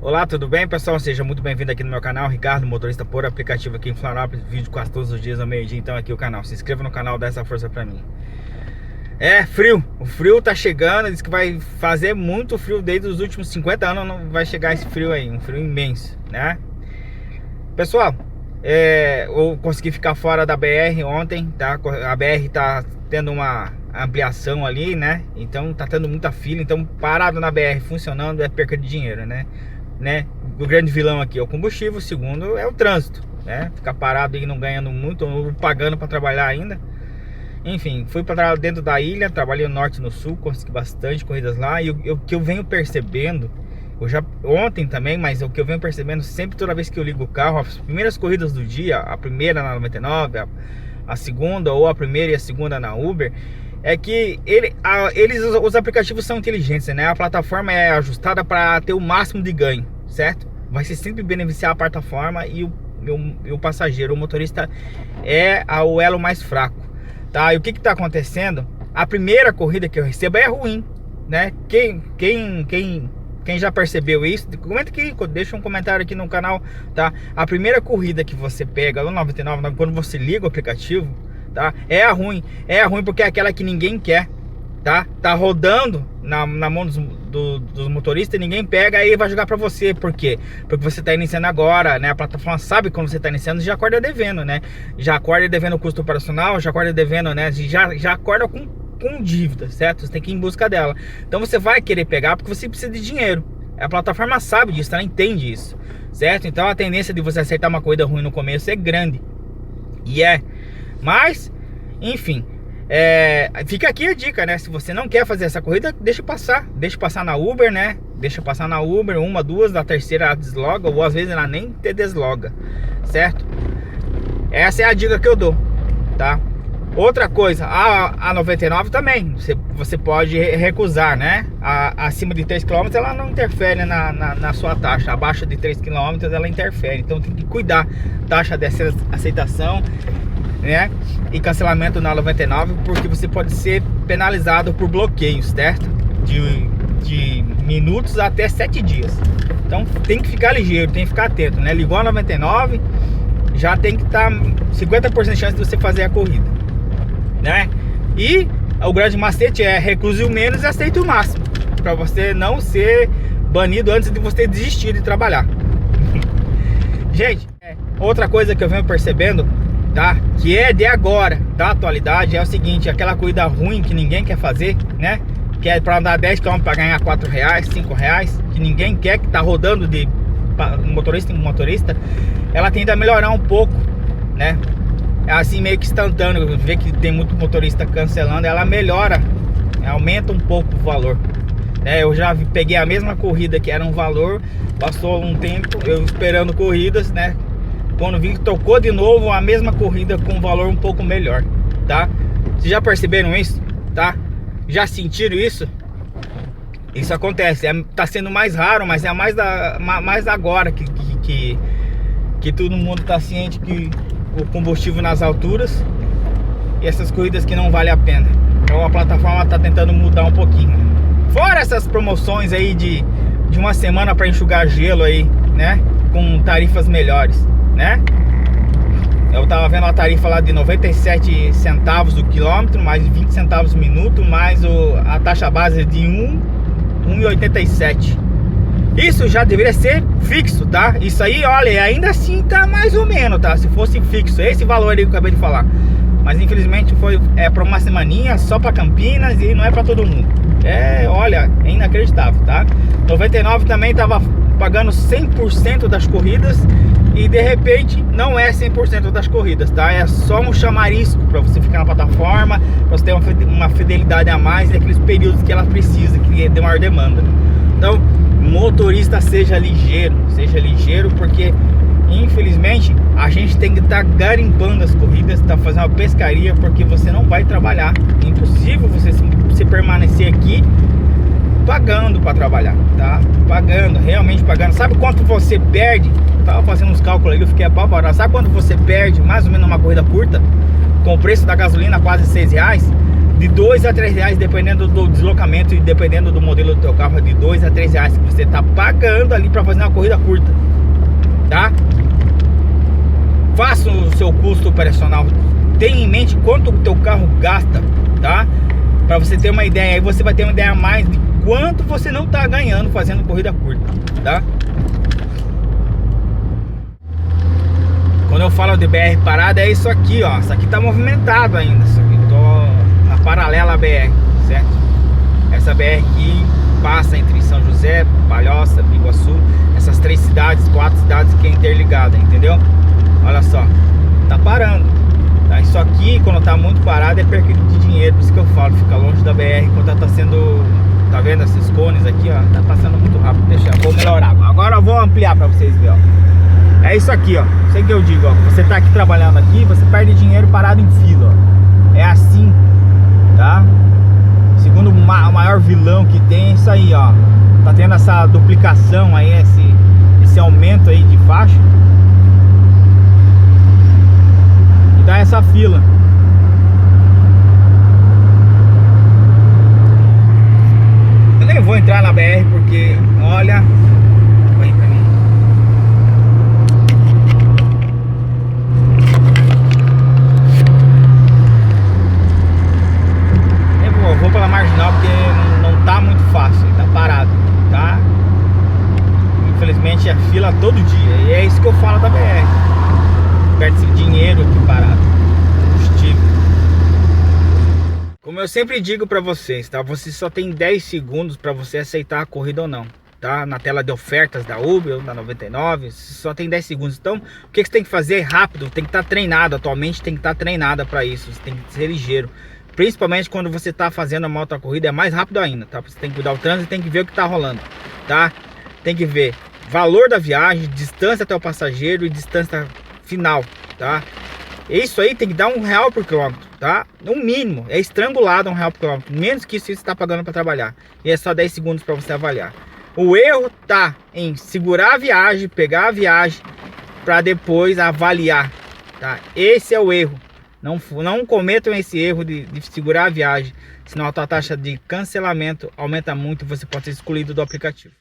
Olá, tudo bem, pessoal? Seja muito bem-vindo aqui no meu canal, Ricardo, motorista por aplicativo aqui em Florianópolis. Vídeo quase todos os dias ao meio-dia, então aqui o canal. Se inscreva no canal, dá essa força pra mim. É frio, o frio tá chegando, diz que vai fazer muito frio desde os últimos 50 anos, não vai chegar esse frio aí, um frio imenso, né? Pessoal, eu consegui ficar fora da BR ontem, tá? A BR tá tendo uma ampliação ali, né? Então tá tendo muita fila, então parado na BR funcionando é perca de dinheiro, né? O grande vilão aqui é o combustível, o segundo é o trânsito, né? Ficar parado e não ganhando muito, ou pagando para trabalhar ainda. Enfim, fui para dentro da ilha, trabalhei no norte e no sul, consegui bastante corridas lá. E o que eu venho percebendo, eu já ontem também, mas o que eu venho percebendo sempre, toda vez que eu ligo o carro, as primeiras corridas do dia, a primeira na 99, a segunda, ou a primeira e a segunda na Uber, é que os aplicativos são inteligentes, né? A plataforma é ajustada para ter o máximo de ganho, certo? Vai ser sempre beneficiar a plataforma e o passageiro, o motorista é o elo mais fraco, tá? E o que está acontecendo? A primeira corrida que eu recebo é ruim, né? Quem já percebeu isso, comenta aqui, deixa um comentário aqui no canal, tá? A primeira corrida que você pega lá no 99, quando você liga o aplicativo, tá? É ruim porque é aquela que ninguém quer, tá rodando na mão dos motoristas e ninguém pega, aí vai jogar pra você. Por quê? Porque você tá iniciando agora, né? A plataforma sabe quando você tá iniciando, já acorda devendo, né? Já acorda devendo custo operacional, já acorda devendo, né? Já acorda com dívida, certo? Você tem que ir em busca dela. Então você vai querer pegar porque você precisa de dinheiro. A plataforma sabe disso, ela entende isso, certo? Então a tendência de você acertar uma corrida ruim no começo é grande. Mas, enfim, fica aqui a dica, né? Se você não quer fazer essa corrida, deixa passar na Uber, né? Deixa passar na Uber, uma, duas, na terceira ela desloga, ou às vezes ela nem te desloga, certo? Essa é a dica que eu dou, tá? Outra coisa, a 99 também, você pode recusar, né? Acima de 3 km ela não interfere na sua taxa, abaixo de 3 km ela interfere, então tem que cuidar, taxa dessa aceitação, né? E cancelamento na 99, porque você pode ser penalizado por bloqueios, certo? De minutos até 7 dias. Então tem que ficar ligeiro, tem que ficar atento, né? Ligou a 99, já tem que estar 50% de chance de você fazer a corrida, né? E o grande macete é recuse o menos e aceite o máximo, para você não ser banido antes de você desistir de trabalhar. Gente, outra coisa que eu venho percebendo, tá? Que é de agora, da atualidade, é o seguinte: aquela corrida ruim que ninguém quer fazer, né? Que é para andar 10 km para ganhar R$4, R$5, que ninguém quer, que tá rodando de motorista em motorista, ela tende a melhorar um pouco, né? Assim, meio que instantâneo, vê que tem muito motorista cancelando, ela melhora, aumenta um pouco o valor. Eu já peguei a mesma corrida que era um valor, passou um tempo eu esperando corridas, né? Quando vi que tocou de novo a mesma corrida com um valor um pouco melhor, tá? Vocês já perceberam isso, tá? Já sentiram isso? Isso acontece, tá sendo mais raro, mas é mais agora que todo mundo tá ciente que o combustível nas alturas e essas corridas que não vale a pena. Então a plataforma tá tentando mudar um pouquinho. Fora essas promoções aí de uma semana para enxugar gelo aí, né? Com tarifas melhores, né? Eu tava vendo a tarifa lá de 97 centavos o quilômetro, mais 20 centavos o minuto, mais a taxa base de 1,87. Isso já deveria ser fixo, tá? Isso aí, olha, ainda assim tá mais ou menos, tá? Se fosse fixo, esse valor aí que eu acabei de falar. Mas infelizmente é para uma semaninha, só para Campinas e não é para todo mundo. Olha, é inacreditável, tá? 99 também tava pagando 100% das corridas e de repente não é 100% das corridas, tá? É só um chamarisco para você ficar na plataforma, pra você ter uma fidelidade a mais naqueles períodos que ela precisa, que tem maior demanda. Então, motorista, seja ligeiro, porque infelizmente a gente tem que estar garimpando as corridas, tá fazendo uma pescaria, porque você não vai trabalhar. É impossível você permanecer aqui pagando para trabalhar, tá? Realmente pagando. Sabe quanto você perde? Eu tava fazendo uns cálculos aí, eu fiquei apavorado. Sabe quanto você perde mais ou menos numa corrida curta, com o preço da gasolina quase R$6? de 2 a 3 reais, dependendo do deslocamento e dependendo do modelo do teu carro, de 2 a 3 reais que você tá pagando ali para fazer uma corrida curta, tá? Faça o seu custo operacional, tenha em mente quanto o teu carro gasta, tá? Para você ter uma ideia, aí você vai ter uma ideia a mais de quanto você não tá ganhando fazendo corrida curta, tá? Quando eu falo de BR parada, é isso aqui, ó. Isso aqui tá movimentado ainda. Isso aqui tô na paralela à BR, certo? Essa BR aqui passa entre São José, Palhoça, Biguaçu, essas 3 cidades, 4 cidades que é interligada, entendeu? Olha só, tá parando. Tá? Isso aqui, quando tá muito parado, é perda de dinheiro. Por isso que eu falo, fica longe da BR quando ela tá sendo. Tá vendo esses cones aqui, ó? Tá passando muito rápido. Deixa eu vou melhorar. Agora eu vou ampliar pra vocês verem, ó. É isso aqui, ó. Isso que eu digo, ó. Você tá aqui trabalhando aqui, você perde dinheiro parado em fila, ó. É assim, tá? Segundo o maior vilão que tem, é isso aí, ó. Tá tendo essa duplicação aí, esse aumento aí de faixa. E dá essa fila. Eu nem vou entrar na BR porque, olha... Vem pra mim. Eu vou pela marginal porque não tá muito fácil, tá parado, tá? Infelizmente é fila todo dia. E é isso que eu falo da BR. Perde-se dinheiro aqui parado, combustível. Como eu sempre digo pra vocês, tá? Você só tem 10 segundos pra você aceitar a corrida ou não, tá? Na tela de ofertas da Uber ou da 99, você só tem 10 segundos. Então, o que você tem que fazer rápido? Tem que estar treinado, atualmente tem que estar treinada pra isso. Você tem que ser ligeiro. Principalmente quando você está fazendo a moto corrida, é mais rápido ainda, tá? Você tem que cuidar o trânsito e tem que ver o que está rolando, tá? Tem que ver valor da viagem, distância até o passageiro e distância final, tá? Isso aí tem que dar R$1 por quilômetro, tá? No mínimo, é estrangulado R$1 por quilômetro. Menos que isso você está pagando para trabalhar. E é só 10 segundos para você avaliar. O erro tá em segurar a viagem, pegar a viagem para depois avaliar, tá? Esse é o erro. Não cometam esse erro de segurar a viagem, senão a tua taxa de cancelamento aumenta muito e você pode ser excluído do aplicativo.